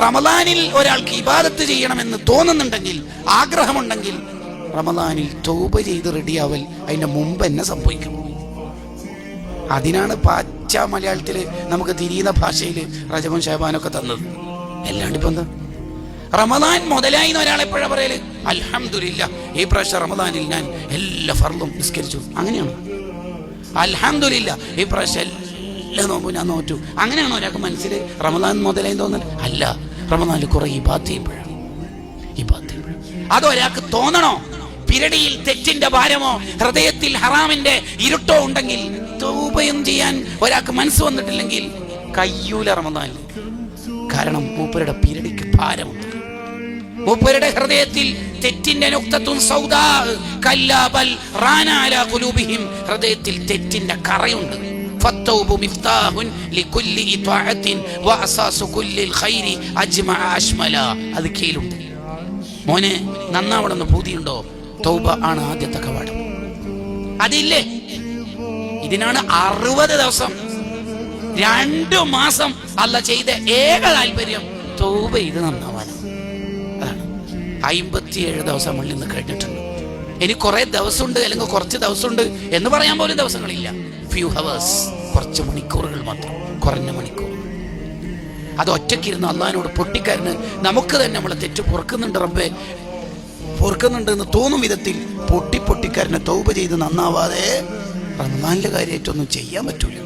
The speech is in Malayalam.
റമദാനിൽ ഒരാൾക്ക് ഇബാദത്ത് ചെയ്യണമെന്ന് തോന്നുന്നുണ്ടെങ്കിൽ, ആഗ്രഹമുണ്ടെങ്കിൽ, റമദാനിൽ തൗബ ചെയ്ത് റെഡിയാവൽ അതിന്റെ മുമ്പ് എന്നെ സംഭവിക്കും. അതിനാണ് പാച്ച മലയാളത്തിൽ നമുക്ക് തിരിയുന്ന ഭാഷയിൽ റജബും ഷഅബാനൊക്കെ തന്നത്. അല്ലാണ്ട് ഇപ്പൊ എന്താ? റമദാൻ മുതലായി ഒരാൾ എപ്പോഴാ പറയല്? അൽഹംദുലില്ലാ, ഈ പ്രാവശ്യം റമദാനിൽ ഞാൻ എല്ലാ ഫർളും നിസ്കരിച്ചു. അങ്ങനെയാണ്. അൽഹംദുലില്ലാ, ഈ പ്രാവശ്യം എല്ലാ നോമ്പും ഞാൻ നോറ്റു. അങ്ങനെയാണോ ഒരാൾക്ക് മനസ്സിൽ റമദാൻ മുതലായി തോന്നുന്നത്? അല്ല, റമദാനിൽ കുറെ ഇബാദത്ത് ചെയ്യുമ്പോഴാണ്. അതൊരാൾക്ക് തോന്നണോ? പിരടിയിൽ തെറ്റിന്റെ ഭാരമോ ഹൃദയത്തിൽ ഹറാമിന്റെ ഇരുട്ടോ ഉണ്ടെങ്കിൽ, തൗബയും ചെയ്യാൻ ഒരാൾക്ക് മനസ്സ് വന്നിട്ടില്ലെങ്കിൽ കയ്യൂല റമദാനിൽ. കാരണം മൂപ്പരുടെ പിരടിക്ക് ഭാരമുണ്ട്. മൂപ്പരുടെ ഹൃദയത്തിൽ തെറ്റിന്റെ നുക്തത്തുൻ സൗദാ കല്ലാ ബൽ റാന അലാ ഖുലൂബിഹിം, ഹൃദയത്തിൽ തെറ്റിന്റെ കറയുണ്ട്. ഫത്തൗബു മിഫ്താഹുൻ ലികുല്ലി ഇത്വാഅത്തിൻ വഅസാസു കുല്ലിൽ ഖൈരി അജ്മഅ അശ്മല. അത് കീലുണ്ട്. മോനെ, നന്നാവണമെന്ന് പൂതിയുണ്ടോ? തൗബ ആണ് ആദ്യത്തെ കവാടം. അതില്ലേ? ഇതിനാണ് 60 ദിവസം 2 മാസം അല്ല ചെയ്ത ഏക താല്പര്യം തൗബ ചെയ്ത് നന്നാവാനാണ്. അതാണ് 57 ദിവസം മുന്നിൽ നിന്ന് കഴിഞ്ഞിട്ടുണ്ട്. ഇനി കുറെ ദിവസമുണ്ട്, അല്ലെങ്കിൽ കുറച്ച് ദിവസമുണ്ട് എന്ന് പറയാൻ പോലും ദിവസങ്ങളില്ല. ഫ്യൂ ഹവേഴ്സ്, കുറച്ച് മണിക്കൂറുകൾ മാത്രം, കുറഞ്ഞ മണിക്കൂർ. അത് ഒറ്റയ്ക്കിരുന്ന് അള്ളാഹിനോട് പൊട്ടിക്കാരന് നമുക്ക് തന്നെ നമ്മളെ തെറ്റ് പൊറുക്കുന്നുണ്ട്, റബ്ബേ പൊറുക്കുന്നുണ്ട് എന്ന് തോന്നും വിധത്തിൽ പൊട്ടിക്കാരനെ തൗബ ചെയ്ത് നന്നാവാതെ റമദാനിലെ കാര്യമായിട്ടൊന്നും ചെയ്യാൻ പറ്റൂല.